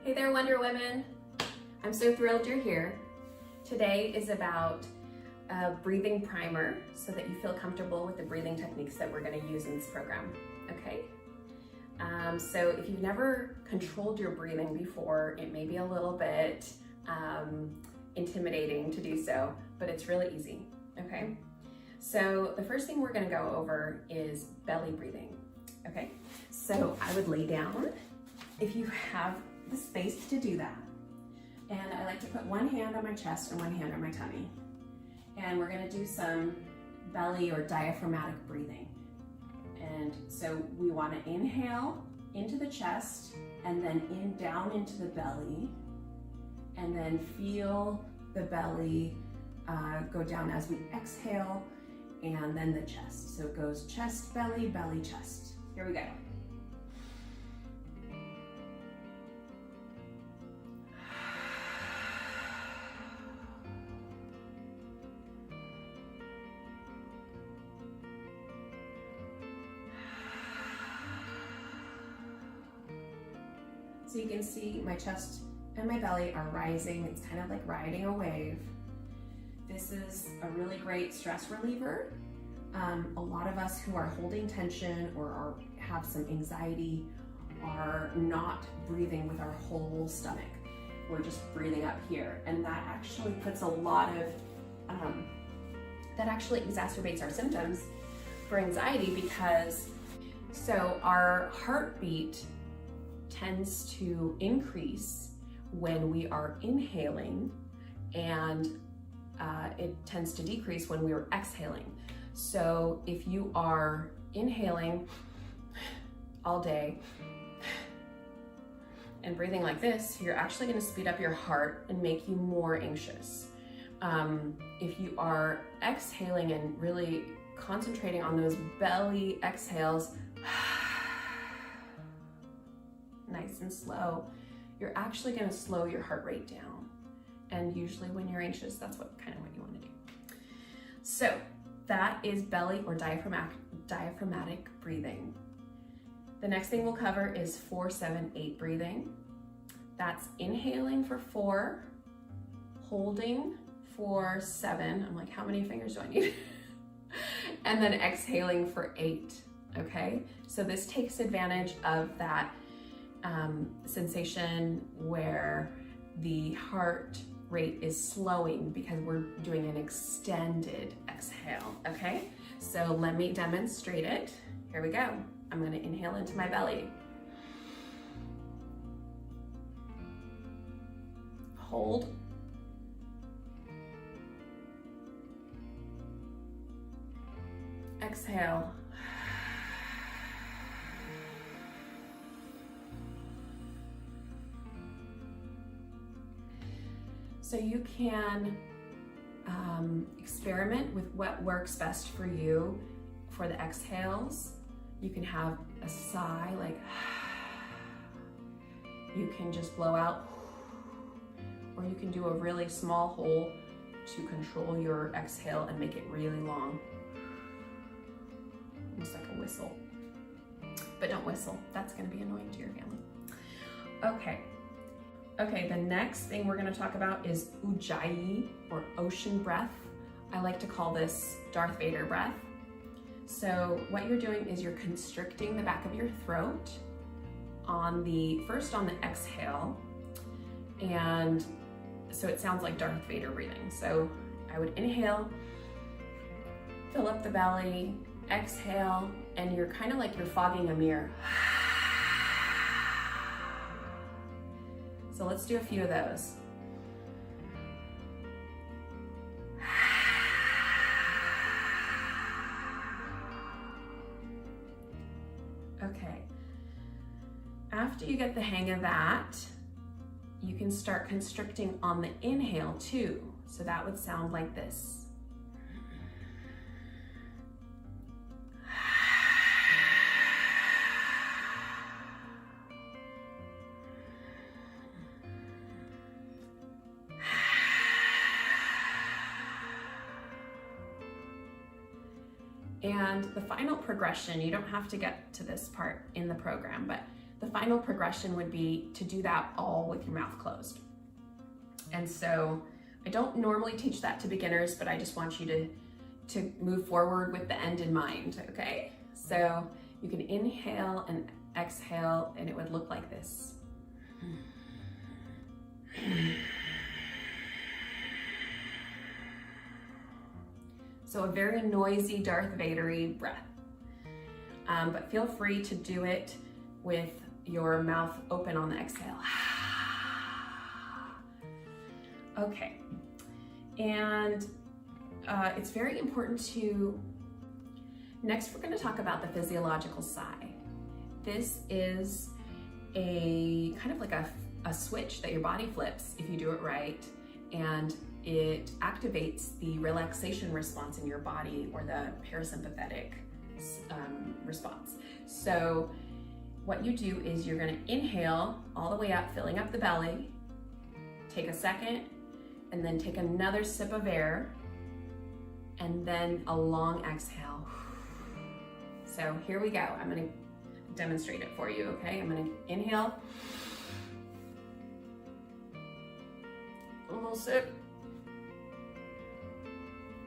Hey there, Wonder Women. I'm so thrilled you're here. Today is about a breathing primer so that you feel comfortable with the breathing techniques that we're going to use in this program, okay? So if you've never controlled your breathing before, it may be a little bit intimidating to do so, but it's really easy, okay? So the first thing we're going to go over is belly breathing, okay? So I would lay down if you have the space to do that. And I like to put one hand on my chest and one hand on my tummy. And we're gonna do some belly or diaphragmatic breathing. And so we wanna inhale into the chest and then down into the belly, and then feel the belly go down as we exhale, and then the chest. So it goes chest, belly, belly, chest. Here we go. So you can see my chest and my belly are rising. It's kind of like riding a wave. This is a really great stress reliever. A lot of us who are holding tension or have some anxiety are not breathing with our whole stomach. We're just breathing up here. And that actually puts a lot of, that actually exacerbates our symptoms for anxiety, because so our heartbeat tends to increase when we are inhaling, and it tends to decrease when we are exhaling. So if you are inhaling all day and breathing like this, you're actually going to speed up your heart and make you more anxious. If you are exhaling and really concentrating on those belly exhales, nice and slow, you're actually going to slow your heart rate down. And usually when you're anxious, that's kind of what you want to do. So that is belly or diaphragmatic breathing. The next thing we'll cover is 4-7-8 breathing. That's inhaling for 4, holding for 7. I'm like, how many fingers do I need? And then exhaling for 8, okay? So this takes advantage of that sensation where the heart rate is slowing because we're doing an extended exhale, okay? So let me demonstrate it. Here we go. I'm gonna inhale into my belly. Hold. Exhale. So you can experiment with what works best for you for the exhales. You can have a sigh, like you can just blow out, or you can do a really small hold to control your exhale and make it really long. Almost like a whistle. But don't whistle, that's gonna be annoying to your family. Okay, the next thing we're gonna talk about is Ujjayii, or ocean breath. I like to call this Darth Vader breath. So what you're doing is you're constricting the back of your throat first on the exhale, and so it sounds like Darth Vader breathing. So I would inhale, fill up the belly, exhale, and you're kind of like you're fogging a mirror. So let's do a few of those. Okay. After you get the hang of that, you can start constricting on the inhale too. So that would sound like this. And the final progression, you don't have to get to this part in the program, but the final progression would be to do that all with your mouth closed. And so I don't normally teach that to beginners, but I just want you to move forward with the end in mind, okay? So you can inhale and exhale, and it would look like this. So a very noisy Darth Vader-y breath. But feel free to do it with your mouth open on the exhale. Okay, and it's very important to, next we're going to talk about the physiological sigh. This is a kind of like a switch that your body flips if you do it right, and it activates the relaxation response in your body, or the parasympathetic response. So what you do is you're going to inhale all the way up, filling up the belly, take a second, and then take another sip of air, and then a long exhale. So here we go. I'm going to demonstrate it for you, okay? I'm going to inhale, a little sip,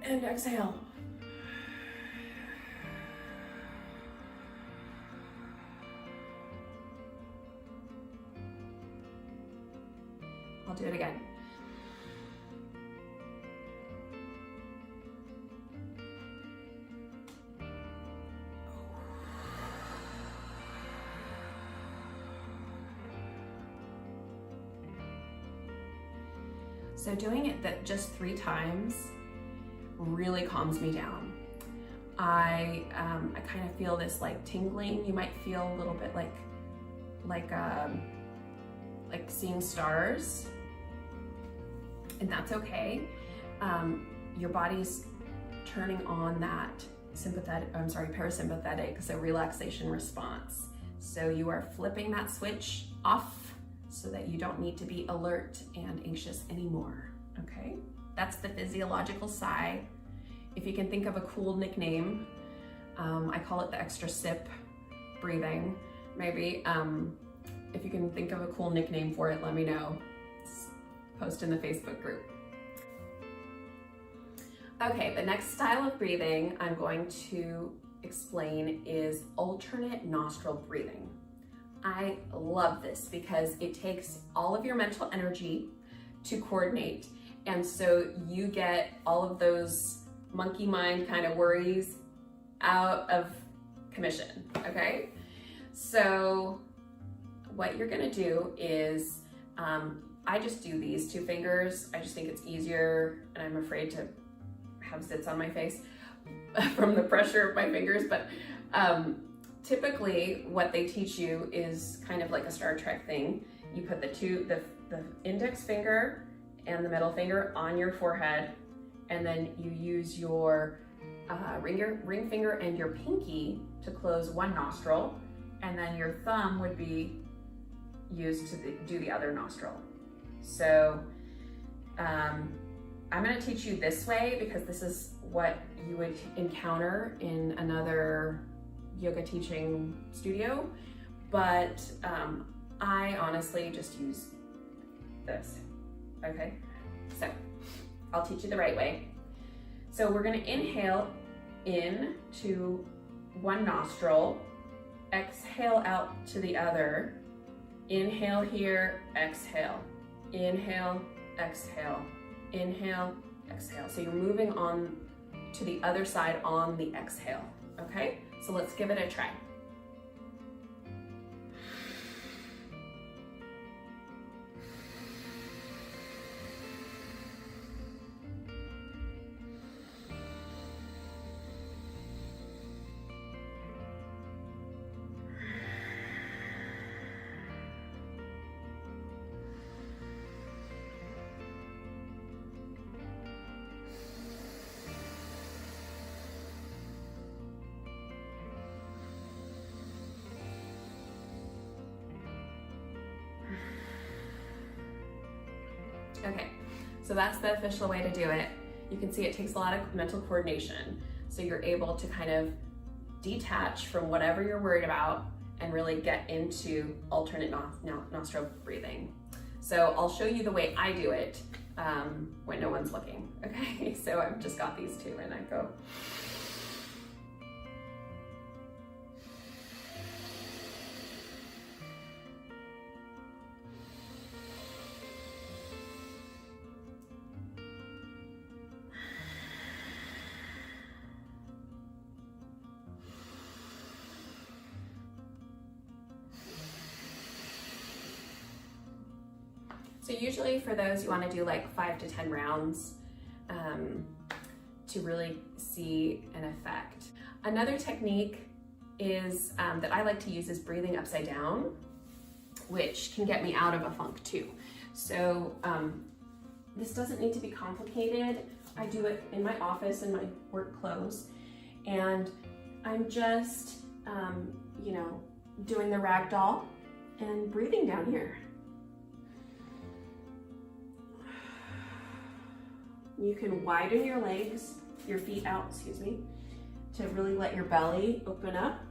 and exhale. I'll do it again. So doing it just 3 times really calms me down. I kind of feel this like tingling. You might feel a little bit like seeing stars, and that's okay. Your body's turning on that parasympathetic, so relaxation response. So you are flipping that switch off so that you don't need to be alert and anxious anymore, okay? That's the physiological sigh. If you can think of a cool nickname, I call it the extra sip breathing, maybe. If you can think of a cool nickname for it, let me know. Post in the Facebook group. Okay, the next style of breathing I'm going to explain is alternate nostril breathing. I love this because it takes all of your mental energy to coordinate, and so you get all of those monkey mind kind of worries out of commission, okay? So what you're gonna do is, I just do these 2 fingers. I just think it's easier, and I'm afraid to have zits on my face from the pressure of my fingers, but typically what they teach you is kind of like a Star Trek thing. You put the index finger and the middle finger on your forehead, and then you use your ring finger and your pinky to close one nostril, and then your thumb would be used to do the other nostril. So I'm going to teach you this way because this is what you would encounter in another yoga teaching studio, but I honestly just use this, okay? So I'll teach you the right way. So we're going to inhale in to one nostril, exhale out to the other, inhale here, exhale, inhale, exhale, inhale, exhale. So you're moving on to the other side on the exhale, okay? So let's give it a try. Okay, so that's the official way to do it. You can see it takes a lot of mental coordination. So you're able to kind of detach from whatever you're worried about and really get into alternate nostril breathing. So I'll show you the way I do it when no one's looking, okay? So I've just got these two and I go. So usually for those, you want to do like 5 to 10 rounds to really see an effect. Another technique is that I like to use is breathing upside down, which can get me out of a funk too. So this doesn't need to be complicated. I do it in my office in my work clothes, and I'm just, doing the ragdoll and breathing down here. You can widen your legs, your feet out, to really let your belly open up.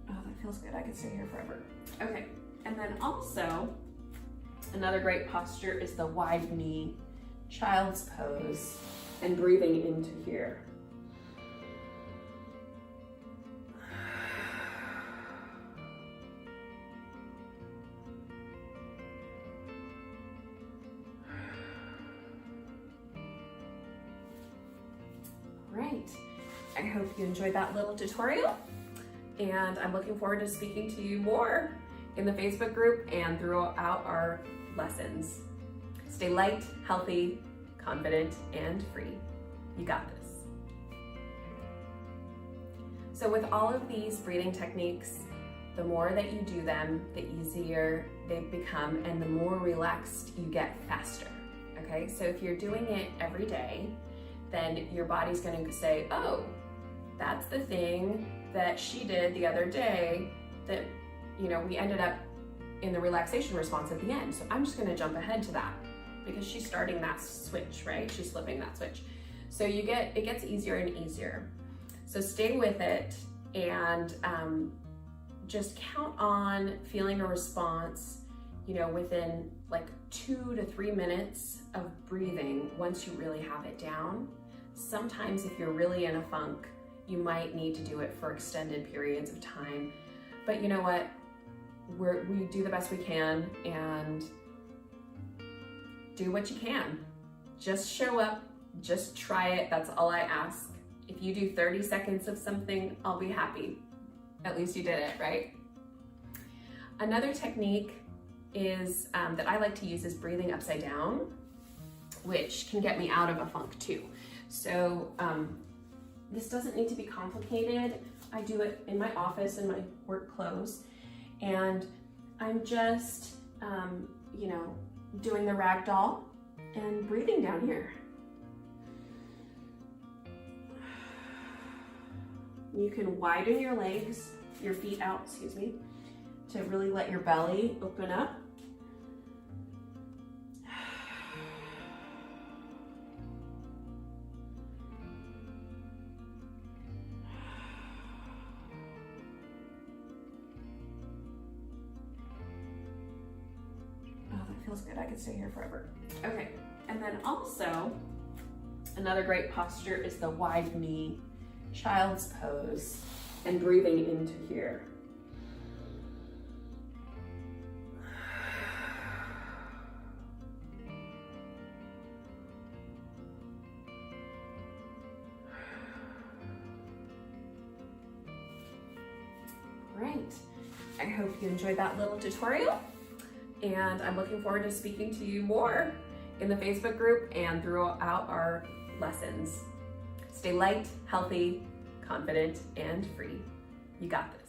Oh, that feels good. I could stay here forever. Okay, and then also, another great posture is the wide knee child's pose and breathing into here. Great. I hope you enjoyed that little tutorial, and I'm looking forward to speaking to you more in the Facebook group and throughout our lessons. Stay light, healthy, confident, and free. You got this. So with all of these breathing techniques, the more that you do them, the easier they become and the more relaxed you get faster, okay? So if you're doing it every day, then your body's gonna say, oh, that's the thing that she did the other day that, we ended up in the relaxation response at the end. So I'm just gonna jump ahead to that, because she's starting that switch, right? She's flipping that switch. So it gets easier and easier. So stay with it and just count on feeling a response, within like 2 to 3 minutes of breathing once you really have it down. Sometimes if you're really in a funk, you might need to do it for extended periods of time. But you know what? We do the best we can, and do what you can. Just show up, just try it. That's all I ask. If you do 30 seconds of something, I'll be happy. At least you did it, right? Another technique is that I like to use is breathing upside down, which can get me out of a funk too. So this doesn't need to be complicated. I do it in my office in my work clothes, and I'm just, doing the ragdoll and breathing down here. You can widen your legs, your feet out, to really let your belly open up. Feels good. I could stay here forever. Okay, and then also another great posture is the wide knee child's pose and breathing into here. Great. I hope you enjoyed that little tutorial, and I'm looking forward to speaking to you more in the Facebook group and throughout our lessons. Stay light, healthy, confident, and free. You got this.